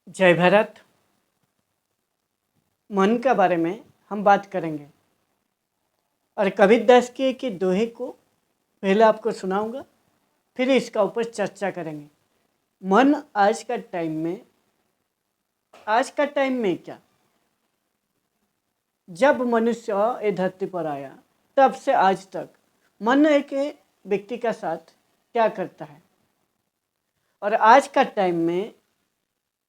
जय भारत। मन के बारे में हम बात करेंगे और कबीर दास के एक दोहे को पहले आपको सुनाऊंगा, फिर इसका ऊपर चर्चा करेंगे। मन आज का टाइम में क्या, जब मनुष्य ये धरती पर आया तब से आज तक मन एक व्यक्ति का साथ क्या करता है और आज का टाइम में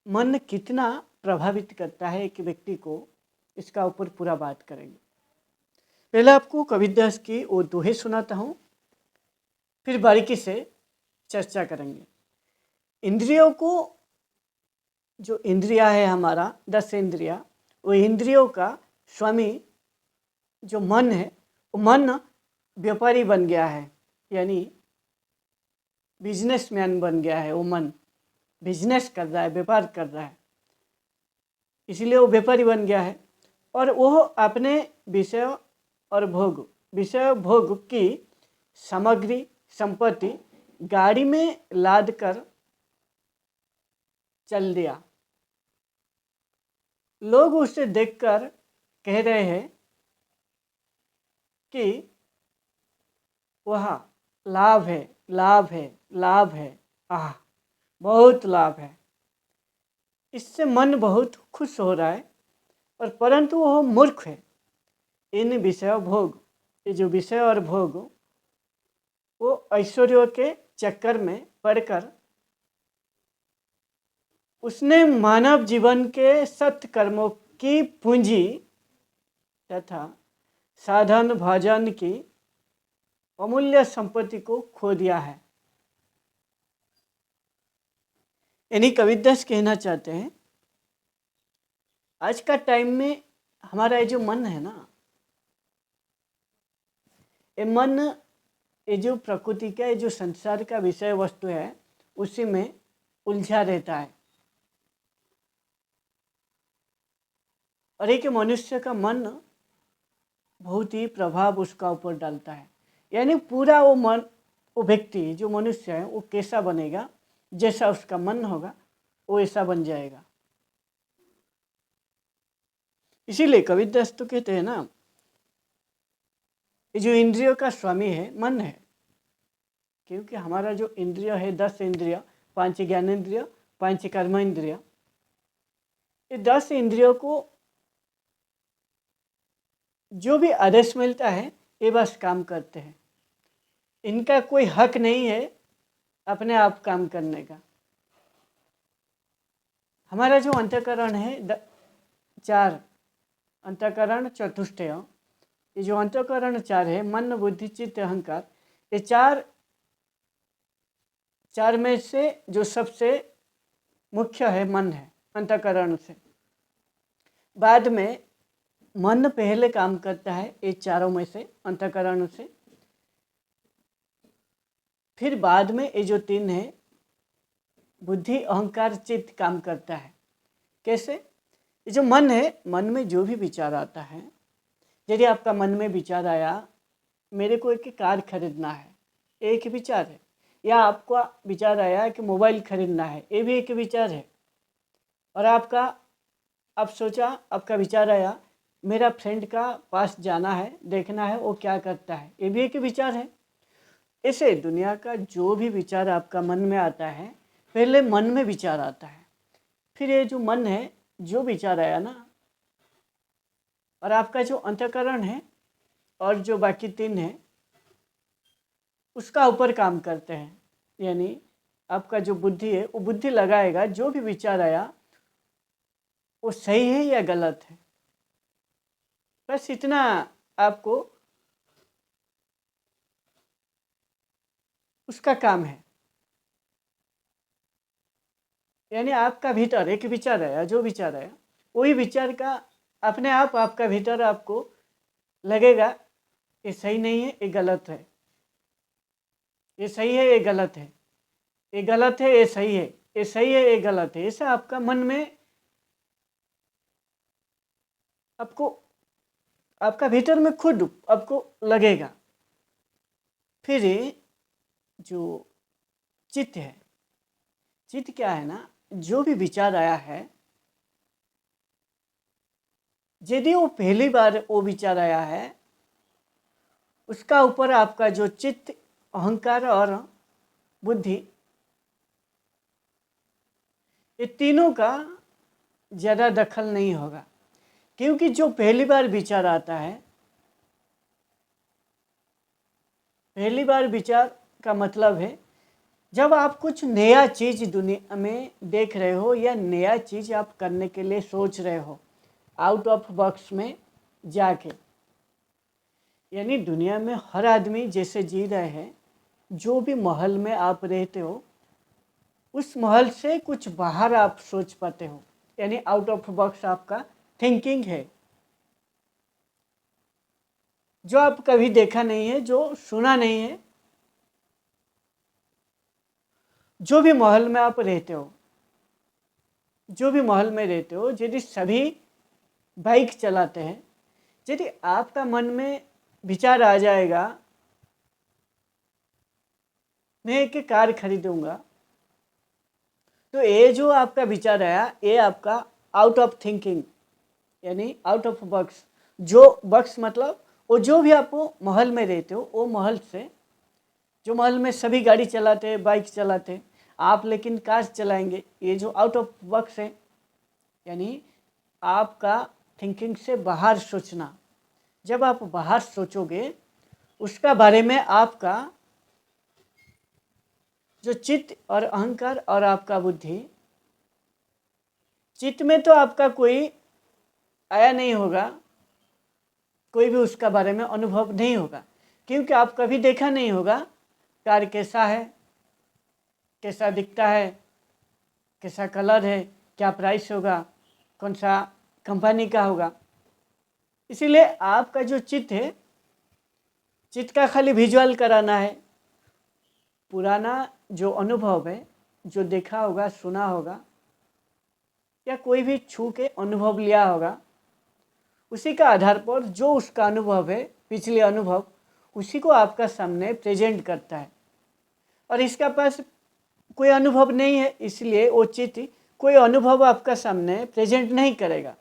मन कितना प्रभावित करता है एक व्यक्ति को, इसका ऊपर पूरा बात करेंगे। पहले आपको कबीर दास की वो दोहे सुनाता हूँ, फिर बारीकी से चर्चा करेंगे। इंद्रियों को, जो इंद्रिया है हमारा 10 इंद्रिया, वो इंद्रियों का स्वामी जो मन है, वो मन व्यापारी बन गया है, यानी बिजनेसमैन बन गया है। वो मन बिजनेस कर रहा है, व्यापार कर रहा है, इसलिए वो व्यापारी बन गया है। और वो अपने विषय भोग की सामग्री संपत्ति गाड़ी में लाद कर चल दिया। लोग उसे देखकर कह रहे हैं कि वह लाभ है, लाभ है, लाभ है, आह बहुत लाभ है। इससे मन बहुत खुश हो रहा है, और परंतु वह मूर्ख है। इन विषय भोग, ये जो विषय और भोग, वो ऐश्वर्य के चक्कर में पड़कर उसने मानव जीवन के सत्कर्मों की पूंजी तथा साधन भजन की अमूल्य संपत्ति को खो दिया है। यानी कबीर दास कहना चाहते हैं, आज का टाइम में हमारा ये जो मन है ना, ये मन, ये जो प्रकृति का, ये जो संसार का विषय वस्तु है, उसी में उलझा रहता है। और एक मनुष्य का मन बहुत ही प्रभाव उसका ऊपर डालता है। यानी पूरा वो मन, वो व्यक्ति जो मनुष्य है, वो कैसा बनेगा, जैसा उसका मन होगा वो ऐसा बन जाएगा। इसीलिए कबीर दास तो कहते हैं ना, ये जो इंद्रियों का स्वामी है मन है, क्योंकि हमारा जो इंद्रिय है 10 इंद्रिय, 5 ज्ञानेंद्रिय, 5 कर्म इंद्रिय, ये 10 इंद्रियों को जो भी आदेश मिलता है ये बस काम करते हैं। इनका कोई हक नहीं है अपने आप काम करने का। हमारा जो अंतःकरण है 4 अंतःकरण चतुष्टय, ये जो अंतःकरण 4 है, मन बुद्धि चित्त अहंकार, ये चार में से जो सबसे मुख्य है मन है अंतःकरण से। बाद में मन पहले काम करता है ये चारों में से, अंतःकरण से। फिर बाद में ये जो 3 है, बुद्धि अहंकार चित्त, काम करता है। कैसे? ये जो मन है, मन में जो भी विचार आता है, यदि आपका मन में विचार आया मेरे को एक कार खरीदना है, एक विचार है। या आपका विचार आया कि मोबाइल खरीदना है, ये भी एक विचार है। और आप सोचा, आपका विचार आया मेरा फ्रेंड का पास जाना है, देखना है वो क्या करता है, ये भी एक विचार है। ऐसे दुनिया का जो भी विचार आपका मन में आता है, पहले मन में विचार आता है, फिर ये जो मन है, जो विचार आया ना, और आपका जो अंतःकरण है और जो बाकी 3 है, उसका ऊपर काम करते हैं। यानी आपका जो बुद्धि है, वो बुद्धि लगाएगा जो भी विचार आया वो सही है या गलत है, बस इतना आपको उसका काम है। यानी आपका भीतर एक विचार आया, जो विचार आया वही विचार का अपने आप आपका भीतर आपको लगेगा ये सही नहीं है, ये गलत है, ये सही है, ये गलत है, ये गलत है, ये सही है, ये सही है, ये गलत है। ऐसा आपका मन में आपको, आपका भीतर में खुद आपको लगेगा। फिर जो चित्त है, चित्त क्या है ना, जो भी विचार आया है, यदि वो पहली बार वो विचार आया है, उसका ऊपर आपका जो चित्त, अहंकार और बुद्धि, ये तीनों का ज़्यादा दखल नहीं होगा। क्योंकि जो पहली बार विचार आता है, पहली बार विचार का मतलब है जब आप कुछ नया चीज़ दुनिया में देख रहे हो या नया चीज़ आप करने के लिए सोच रहे हो, आउट ऑफ बॉक्स में जाके। यानी दुनिया में हर आदमी जैसे जी रहे हैं, जो भी महल में आप रहते हो, उस महल से कुछ बाहर आप सोच पाते हो, यानी आउट ऑफ बॉक्स आपका थिंकिंग है, जो आप कभी देखा नहीं है, जो सुना नहीं है। जो भी महल में आप रहते हो, जो भी महल में रहते हो, यदि सभी बाइक चलाते हैं, यदि आपका मन में विचार आ जाएगा मैं एक कार खरीदूंगा, तो ये जो आपका विचार आया, ये आपका आउट ऑफ थिंकिंग, यानी आउट ऑफ बॉक्स। जो बॉक्स मतलब वो जो भी आप महल में रहते हो, वो महल से, जो महल में सभी गाड़ी चलाते हैं, बाइक चलाते हैं, आप लेकिन कार चलाएंगे, ये जो आउट ऑफ बॉक्स है, यानी आपका थिंकिंग से बाहर सोचना। जब आप बाहर सोचोगे उसका बारे में, आपका जो चित्त और अहंकार और आपका बुद्धि, चित्त में तो आपका कोई आया नहीं होगा, कोई भी उसका बारे में अनुभव नहीं होगा, क्योंकि आप कभी देखा नहीं होगा कार कैसा है, कैसा दिखता है, कैसा कलर है, क्या प्राइस होगा, कौन सा कंपनी का होगा। इसीलिए आपका जो चित्त है, चित्त का खाली विजुअल कराना है। पुराना जो अनुभव है, जो देखा होगा, सुना होगा, या कोई भी छू के अनुभव लिया होगा, उसी का आधार पर जो उसका अनुभव है, पिछले अनुभव, उसी को आपका सामने प्रेजेंट करता है। और इसका पास कोई अनुभव नहीं है, इसलिए वो चित्त कोई अनुभव आपका सामने प्रेजेंट नहीं करेगा।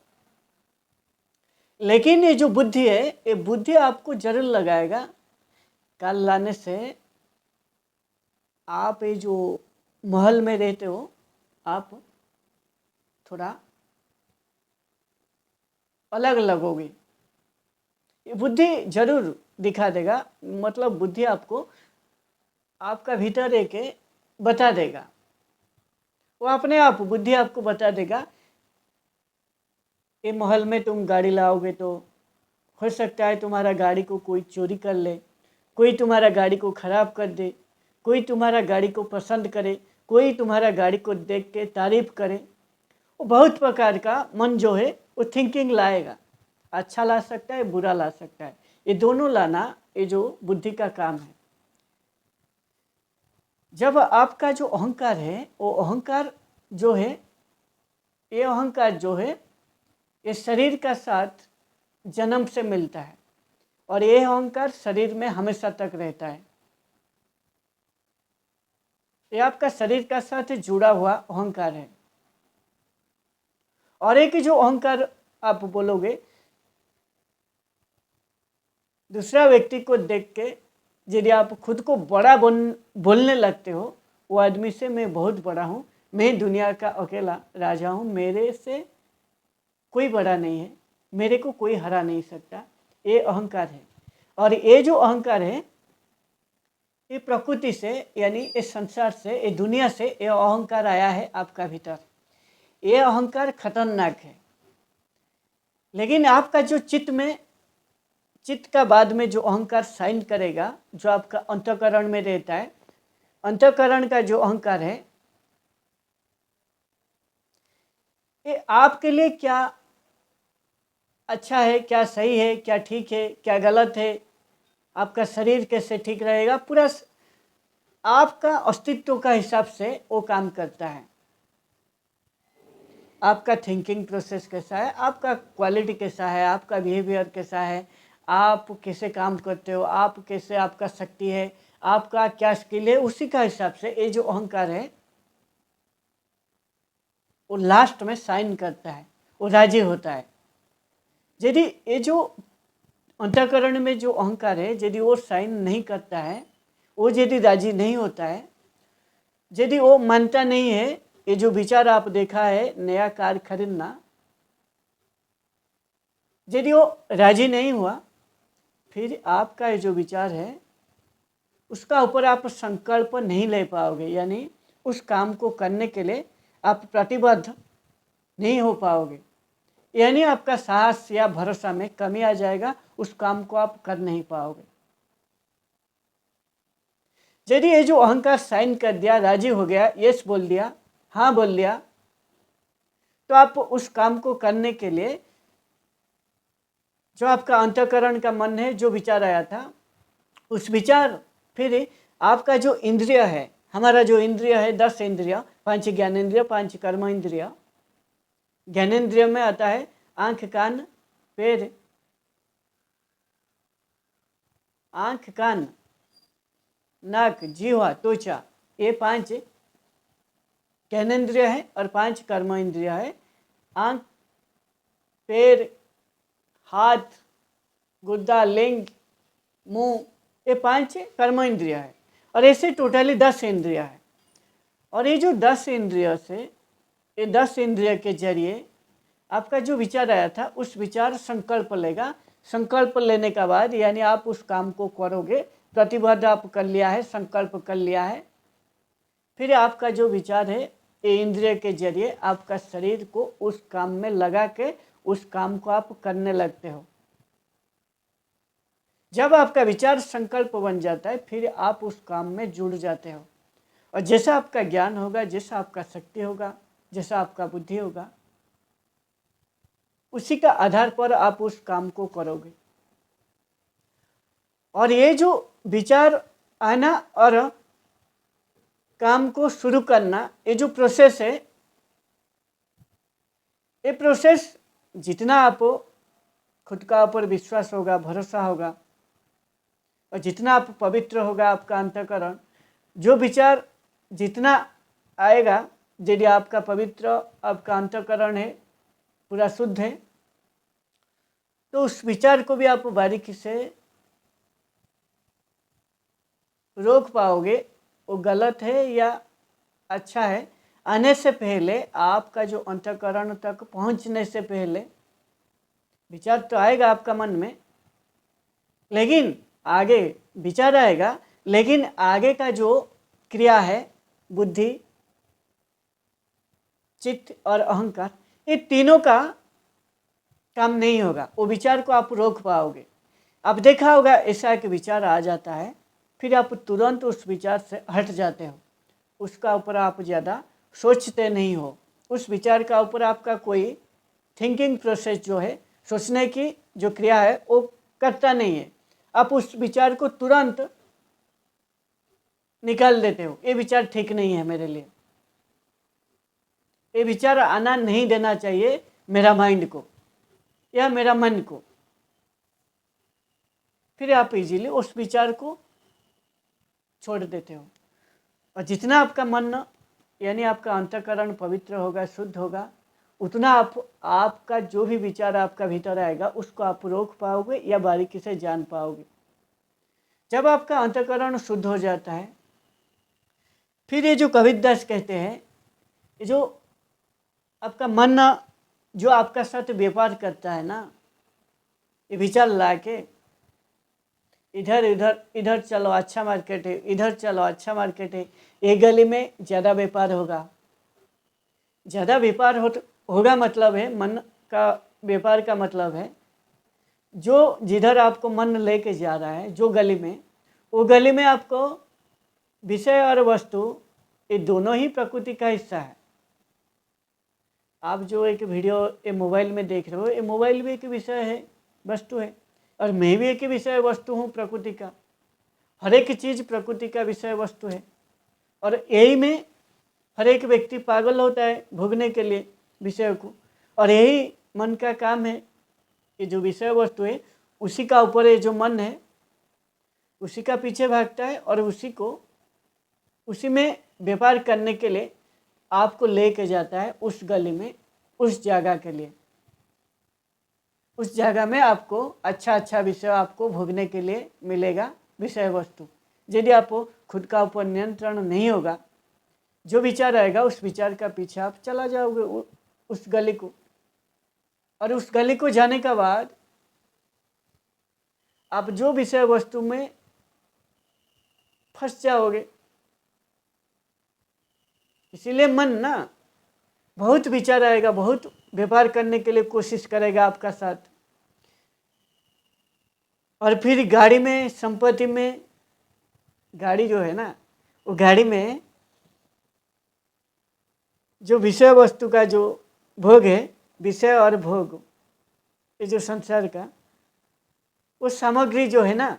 लेकिन ये जो बुद्धि है, ये बुद्धि आपको जरूर लगाएगा। कल लाने से आप ये जो महल में रहते हो, आप थोड़ा अलग लगोगे। ये बुद्धि जरूर दिखा देगा, मतलब बुद्धि आपको आपका भीतर एक बता देगा। वो अपने आप बुद्धि आपको बता देगा, ये महल में तुम गाड़ी लाओगे तो हो सकता है तुम्हारा गाड़ी को कोई चोरी कर ले, कोई तुम्हारा गाड़ी को ख़राब कर दे, कोई तुम्हारा गाड़ी को पसंद करे, कोई तुम्हारा गाड़ी को देख के तारीफ़ करे। वो बहुत प्रकार का मन जो है वो थिंकिंग लाएगा, अच्छा ला सकता है, बुरा ला सकता है। ये दोनों लाना ये जो बुद्धि का काम है। जब आपका जो अहंकार है, वो अहंकार जो है, ये अहंकार जो है, ये शरीर का साथ जन्म से मिलता है, और ये अहंकार शरीर में हमेशा तक रहता है। ये आपका शरीर का साथ जुड़ा हुआ अहंकार है। और एक जो अहंकार आप बोलोगे, दूसरा व्यक्ति को देख के यदि आप खुद को बड़ा बोलने लगते हो, वो आदमी से मैं बहुत बड़ा हूँ, मैं दुनिया का अकेला राजा हूँ, मेरे से कोई बड़ा नहीं है, मेरे को कोई हरा नहीं सकता, ये अहंकार है। और ये जो अहंकार है, ये प्रकृति से, यानी इस संसार से, ये दुनिया से ये अहंकार आया है आपका भीतर। ये अहंकार खतरनाक है। लेकिन आपका जो चित्त का बाद में जो अहंकार साइन करेगा, जो आपका अंतःकरण में रहता है, अंतःकरण का जो अहंकार है, ये आपके लिए क्या अच्छा है, क्या सही है, क्या ठीक है, क्या गलत है, आपका शरीर कैसे ठीक रहेगा, पूरा आपका अस्तित्व का हिसाब से वो काम करता है। आपका थिंकिंग प्रोसेस कैसा है, आपका क्वालिटी कैसा है, आपका बिहेवियर कैसा है, आप कैसे काम करते हो, आप कैसे, आपका शक्ति है, आपका क्या स्किल है, उसी का हिसाब से ये जो अहंकार है, वो लास्ट में साइन करता है, वो राजी होता है। यदि ये जो अंतःकरण में जो अहंकार है, यदि वो साइन नहीं करता है, वो यदि राजी नहीं होता है, यदि वो मानता नहीं है, ये जो विचार आप देखा है नया कार खरीदना, यदि वो राजी नहीं हुआ, फिर आपका ये जो विचार है उसका ऊपर आप संकल्प नहीं ले पाओगे, यानी उस काम को करने के लिए आप प्रतिबद्ध नहीं हो पाओगे, यानी आपका साहस या भरोसा में कमी आ जाएगा, उस काम को आप कर नहीं पाओगे। यदि ये जो अहंकार साइन कर दिया, राजी हो गया, यस बोल दिया, हाँ बोल दिया, तो आप उस काम को करने के लिए जो आपका अंतःकरण का मन है, जो विचार आया था, उस विचार फिर आपका जो इंद्रिय है, हमारा जो इंद्रिय है 10 इंद्रिय, 5 ज्ञानेंद्रिय, 5 कर्म इंद्रिय। ज्ञानेंद्रिय में आता है आँख, कान, पैर, आँख, कान, नाक, जीवा, त्वचा, ये 5 ज्ञानेंद्रिय है और 5 कर्म इंद्रिय है। आँख, पैर, हाथ, गुद्दा, लिंग, मुंह, ये 5 कर्म इंद्रिय है और ऐसे टोटली 10 इंद्रिय है। और ये जो 10 इंद्रिय से, ये 10 इंद्रिय के जरिए आपका जो विचार आया था, उस विचार संकल्प लेगा। संकल्प लेने का बाद यानी आप उस काम को करोगे, प्रतिबद्ध आप कर लिया है, संकल्प कर लिया है, फिर आपका जो विचार है ये इंद्रिय के जरिए आपका शरीर को उस काम में लगा के उस काम को आप करने लगते हो। जब आपका विचार संकल्प बन जाता है, फिर आप उस काम में जुड़ जाते हो और जैसा आपका ज्ञान होगा, जैसा आपका शक्ति होगा, जैसा आपका बुद्धि होगा, उसी का आधार पर आप उस काम को करोगे। और ये जो विचार आना और काम को शुरू करना, ये जो प्रोसेस है, ये प्रोसेस जितना आप खुद का ऊपर विश्वास होगा, भरोसा होगा और जितना आप पवित्र होगा आपका अंतःकरण, जो विचार जितना आएगा, यदि आपका पवित्र आपका अंतःकरण है, पूरा शुद्ध है, तो उस विचार को भी आप बारीकी से रोक पाओगे, वो गलत है या अच्छा है, आने से पहले, आपका जो अंतःकरण तक पहुंचने से पहले विचार तो आएगा आपका मन में, लेकिन आगे विचार आएगा, लेकिन आगे का जो क्रिया है, बुद्धि, चित्त और अहंकार, ये तीनों का काम नहीं होगा। वो विचार को आप रोक पाओगे। आप देखा होगा ऐसा एक विचार आ जाता है, फिर आप तुरंत उस विचार से हट जाते हो, उसका ऊपर आप ज़्यादा सोचते नहीं हो, उस विचार का ऊपर आपका कोई थिंकिंग प्रोसेस जो है, सोचने की जो क्रिया है, वो करता नहीं है। आप उस विचार को तुरंत निकाल देते हो, ये विचार ठीक नहीं है मेरे लिए, ये विचार आना नहीं देना चाहिए मेरा माइंड को या मेरा मन को। फिर आप इजीली उस विचार को छोड़ देते हो और जितना आपका मन यानी आपका अंतःकरण पवित्र होगा, शुद्ध होगा, उतना आपका जो भी विचार आपका भीतर आएगा उसको आप रोक पाओगे या बारीकी से जान पाओगे। जब आपका अंतःकरण शुद्ध हो जाता है, फिर ये जो कबीरदास कहते हैं, ये जो आपका मन जो आपका साथ व्यापार करता है ना, ये विचार ला के इधर इधर इधर चलो अच्छा मार्केट है, इधर चलो अच्छा मार्केट है, ये गली में ज़्यादा व्यापार होगा। ज़्यादा व्यापार होगा मतलब है, मन का व्यापार का मतलब है जो जिधर आपको मन लेके जा रहा है, जो गली में, वो गली में आपको विषय और वस्तु ये दोनों ही प्रकृति का हिस्सा है। आप जो एक वीडियो ये मोबाइल में देख रहे हो, ये मोबाइल भी एक विषय है, वस्तु है, और मैं भी एक विषय वस्तु हूँ प्रकृति का। हर एक चीज़ प्रकृति का विषय वस्तु है और यही में हर एक व्यक्ति पागल होता है भोगने के लिए विषय को, और यही मन का काम है। ये जो विषय वस्तु है उसी का ऊपर ये जो मन है उसी का पीछे भागता है और उसी में व्यापार करने के लिए आपको लेके जाता है उस गली में, उस जगह के लिए। उस जगह में आपको अच्छा अच्छा विषय आपको भोगने के लिए मिलेगा, विषय वस्तु। यदि आपको खुद का ऊपर नियंत्रण नहीं होगा, जो विचार आएगा उस विचार का पीछे आप चला जाओगे उस गली को, और उस गली को जाने के बाद आप जो विषय वस्तु में फंस जाओगे। इसीलिए मन ना बहुत विचार आएगा, बहुत व्यापार करने के लिए कोशिश करेगा आपका साथ, और फिर गाड़ी में, संपत्ति में, गाड़ी जो है ना, वो गाड़ी में जो विषय वस्तु का जो भोग है, विषय और भोग, ये जो संसार का, वो सामग्री जो है ना,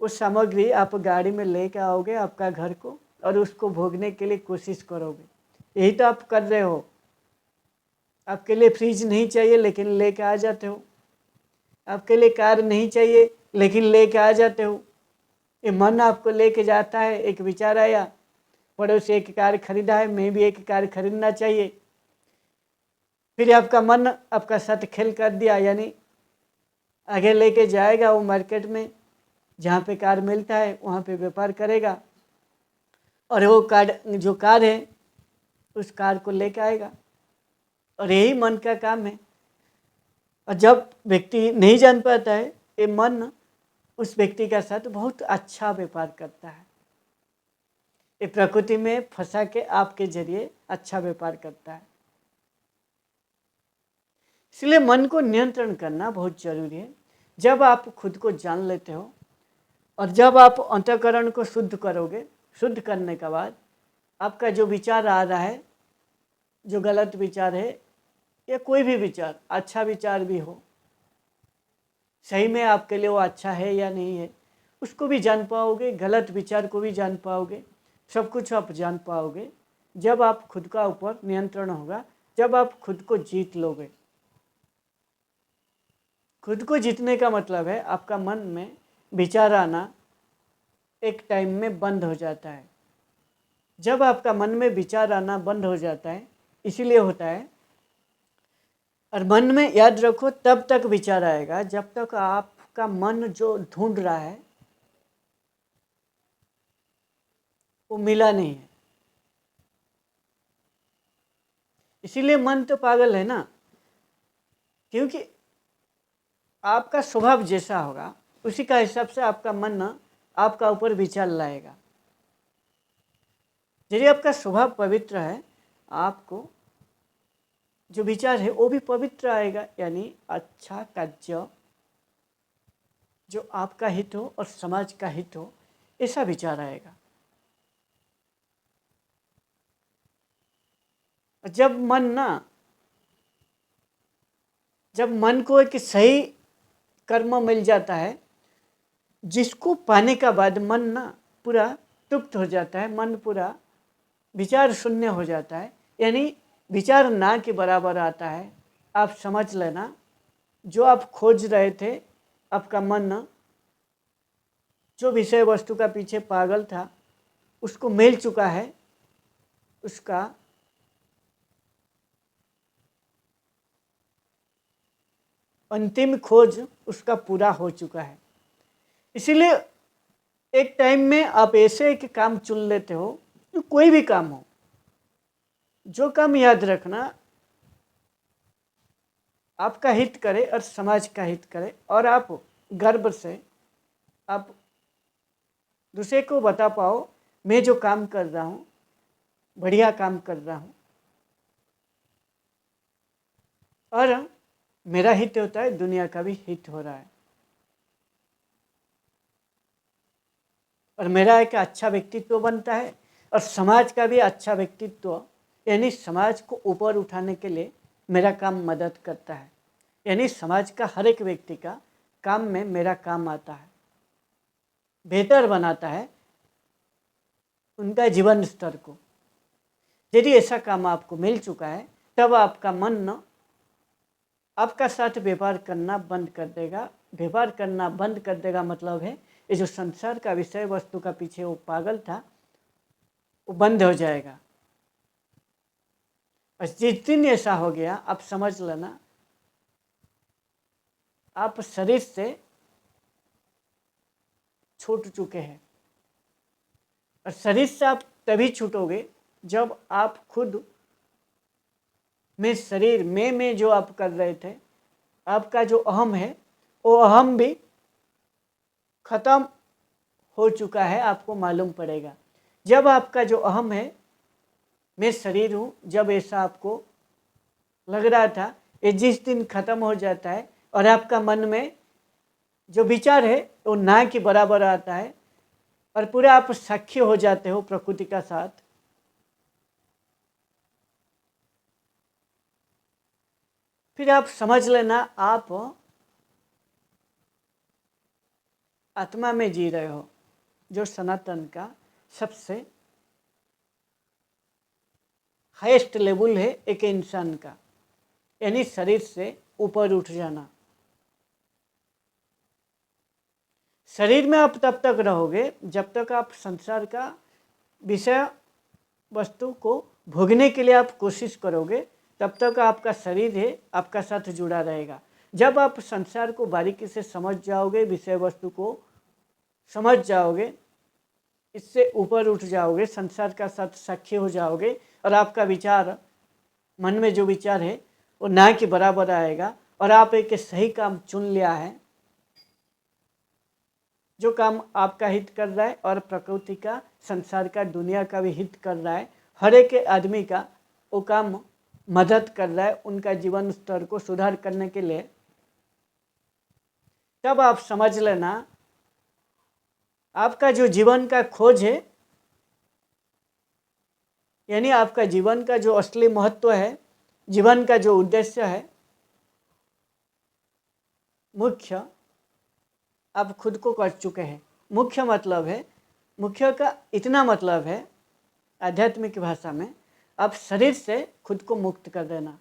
वो सामग्री आप गाड़ी में लेके आओगे आपका घर को, और उसको भोगने के लिए कोशिश करोगे। यही तो आप कर रहे हो। आपके लिए फ्रिज नहीं चाहिए लेकिन लेके आ जाते हो, आपके लिए कार नहीं चाहिए लेकिन लेके आ जाते हो। ये मन आपको लेके जाता है। एक विचार आया, पड़ोसी एक कार खरीदा है, मैं भी एक कार खरीदना चाहिए। फिर आपका मन आपका साथ खेल कर दिया, यानी आगे लेके जाएगा वो मार्केट में, जहाँ पे कार मिलता है वहाँ पे व्यापार करेगा, और वो कार, जो कार है उस कार को लेके आएगा। और यही मन का काम है। और जब व्यक्ति नहीं जान पाता है, ये मन उस व्यक्ति के साथ बहुत अच्छा व्यापार करता है। ये प्रकृति में फंसा के आपके जरिए अच्छा व्यापार करता है। इसलिए मन को नियंत्रण करना बहुत जरूरी है। जब आप खुद को जान लेते हो और जब आप अंतःकरण को शुद्ध करोगे, शुद्ध करने के बाद आपका जो विचार आ रहा है, जो गलत विचार है या कोई भी विचार, अच्छा विचार भी हो, सही में आपके लिए वो अच्छा है या नहीं है, उसको भी जान पाओगे, गलत विचार को भी जान पाओगे, सब कुछ आप जान पाओगे जब आप खुद का ऊपर नियंत्रण होगा, जब आप खुद को जीत लोगे। खुद को जीतने का मतलब है आपका मन में विचार आना एक टाइम में बंद हो जाता है। जब आपका मन में विचार आना बंद हो जाता है, इसीलिए होता है, और मन में याद रखो तब तक विचार आएगा जब तक आपका मन जो ढूंढ रहा है वो मिला नहीं है। इसीलिए मन तो पागल है ना, क्योंकि आपका स्वभाव जैसा होगा उसी का हिसाब से आपका मन ना आपका ऊपर विचार लाएगा। यदि आपका स्वभाव पवित्र है, आपको जो विचार है वो भी पवित्र आएगा, यानी अच्छा कार्य जो आपका हित हो और समाज का हित हो, ऐसा विचार आएगा। जब मन को एक सही कर्म मिल जाता है, जिसको पाने का बाद मन ना पूरा तृप्त हो जाता है, मन पूरा विचार शून्य हो जाता है, यानी विचार ना के बराबर आता है। आप समझ लेना, जो आप खोज रहे थे, आपका मन जो विषय वस्तु का पीछे पागल था उसको मिल चुका है, उसका अंतिम खोज उसका पूरा हो चुका है। इसीलिए एक टाइम में आप ऐसे एक काम चुन लेते हो, कोई भी काम हो, जो काम याद रखना आपका हित करे और समाज का हित करे, और आप गर्व से आप दूसरे को बता पाओ मैं जो काम कर रहा हूँ बढ़िया काम कर रहा हूँ, और मेरा हित होता है, दुनिया का भी हित हो रहा है, और मेरा एक अच्छा व्यक्तित्व बनता है, और समाज का भी अच्छा व्यक्तित्व, यानी समाज को ऊपर उठाने के लिए मेरा काम मदद करता है। यानी समाज का हर एक व्यक्ति का काम में मेरा काम आता है, बेहतर बनाता है उनका जीवन स्तर को। यदि ऐसा काम आपको मिल चुका है, तब आपका मन न आपका साथ व्यवहार करना बंद कर देगा। व्यवहार करना बंद कर देगा मतलब है ये जो संसार का विषय वस्तु का पीछे वो पागल था वो बंद हो जाएगा। और जिस दिन ऐसा हो गया आप समझ लेना आप शरीर से छूट चुके हैं। और शरीर से आप तभी छूटोगे जब आप खुद में शरीर में जो आप कर रहे थे, आपका जो अहम है वो अहम भी खत्म हो चुका है, आपको मालूम पड़ेगा। जब आपका जो अहम है, मैं शरीर हूँ, जब ऐसा आपको लग रहा था, ये जिस दिन खत्म हो जाता है और आपका मन में जो विचार है वो ना के बराबर आता है और पूरा आप साक्षी हो जाते हो प्रकृति का साथ, फिर आप समझ लेना आप आत्मा में जी रहे हो, जो सनातन का सबसे हाईएस्ट लेवल है एक इंसान का, यानी शरीर से ऊपर उठ जाना। शरीर में आप तब तक रहोगे जब तक आप संसार का विषय वस्तु को भोगने के लिए आप कोशिश करोगे, तब तक आपका शरीर है आपका साथ जुड़ा रहेगा। जब आप संसार को बारीकी से समझ जाओगे, विषय वस्तु को समझ जाओगे, इससे ऊपर उठ जाओगे, संसार का साथ साक्षी हो जाओगे और आपका विचार, मन में जो विचार है वो ना के बराबर आएगा और आप एक सही काम चुन लिया है, जो काम आपका हित कर रहा है और प्रकृति का, संसार का, दुनिया का भी हित कर रहा है, हर एक आदमी का वो काम मदद कर रहा है उनका जीवन स्तर को सुधार करने के लिए, तब आप समझ लेना आपका जो जीवन का खोज है, यानी आपका जीवन का जो असली महत्व है, जीवन का जो उद्देश्य है, मुख्य आप खुद को कर चुके हैं। मुख्य मतलब है, मुख्य का इतना मतलब है आध्यात्मिक भाषा में, आप शरीर से खुद को मुक्त कर देना।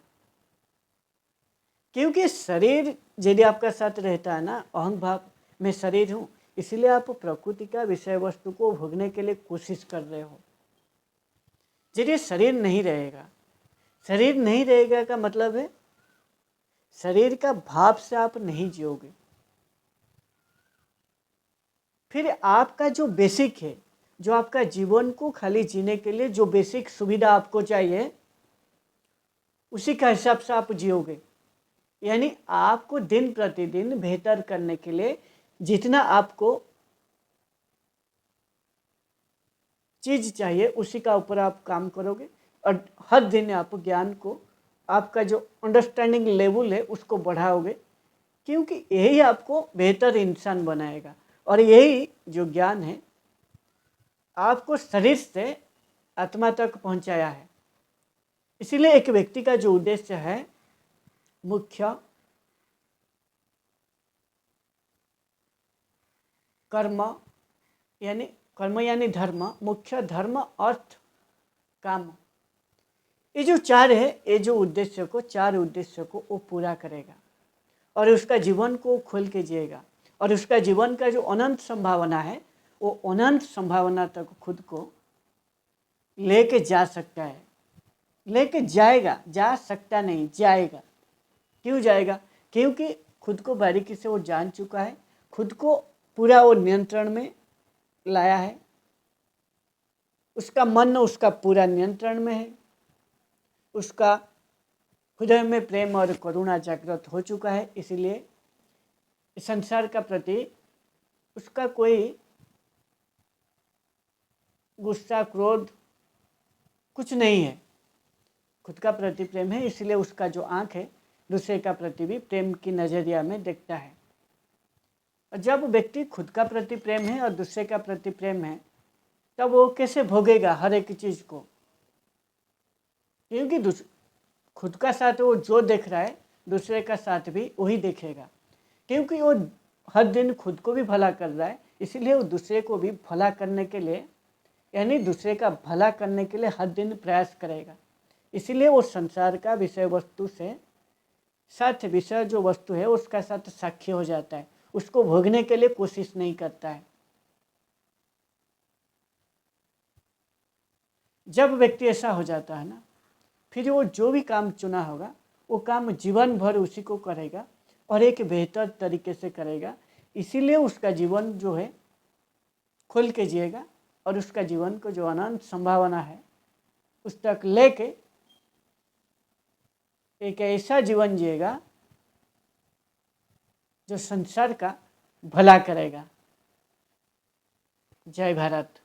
क्योंकि शरीर यदि आपका साथ रहता है ना, अहम भाव में शरीर हूँ, इसलिए आप प्रकृति का विषय वस्तु को भोगने के लिए कोशिश कर रहे हो। यदि शरीर नहीं रहेगा, शरीर नहीं रहेगा का मतलब है शरीर का भाव से आप नहीं जियोगे। फिर आपका जो बेसिक है, जो आपका जीवन को खाली जीने के लिए जो बेसिक सुविधा आपको चाहिए, उसी का हिसाब से आप जियोगे। यानी आपको दिन प्रतिदिन बेहतर करने के लिए जितना आपको चीज़ चाहिए उसी का ऊपर आप काम करोगे और हर दिन आप ज्ञान को, आपका जो अंडरस्टैंडिंग लेवल है उसको बढ़ाओगे, क्योंकि यही आपको बेहतर इंसान बनाएगा। और यही जो ज्ञान है आपको शरीर से आत्मा तक पहुंचाया है। इसीलिए एक व्यक्ति का जो उद्देश्य है मुख्य कर्म यानी धर्म, मुख्य धर्म, अर्थ, काम, ये जो चार है, ये जो उद्देश्य को, चार उद्देश्य को वो पूरा करेगा और उसका जीवन को खोल के जिएगा और उसका जीवन का जो अनंत संभावना है वो अनंत संभावना तक खुद को लेके जा सकता है। लेके जाएगा, जा सकता नहीं, जाएगा। क्यों जाएगा? क्योंकि खुद को बारीकी से वो जान चुका है, खुद को पूरा वो नियंत्रण में लाया है, उसका मन उसका पूरा नियंत्रण में है, उसका हृदय में प्रेम और करुणा जागृत हो चुका है। इसलिए संसार का प्रति उसका कोई गुस्सा, क्रोध कुछ नहीं है, खुद का प्रति प्रेम है। इसलिए उसका जो आँख है दूसरे का प्रति भी प्रेम की नज़रिया में देखता है। और जब व्यक्ति खुद का प्रति प्रेम है और दूसरे का प्रति प्रेम है, तब वो कैसे भोगेगा हर एक चीज़ को? क्योंकि खुद का साथ वो जो देख रहा है दूसरे का साथ भी वही देखेगा, क्योंकि वो हर दिन खुद को भी भला कर रहा है, इसलिए वो दूसरे को भी भला करने के लिए, यानी दूसरे का भला करने के लिए हर दिन प्रयास करेगा। इसीलिए वो संसार का विषय वस्तु से साथ, विषय जो वस्तु है उसका साथ साक्षी हो जाता है, उसको भोगने के लिए कोशिश नहीं करता है। जब व्यक्ति ऐसा हो जाता है ना, फिर वो जो भी काम चुना होगा वो काम जीवन भर उसी को करेगा और एक बेहतर तरीके से करेगा। इसीलिए उसका जीवन जो है खुल के जिएगा और उसका जीवन को जो अनंत संभावना है उस तक लेके एक ऐसा जीवन जिएगा जो संसार का भला करेगा। जय भारत।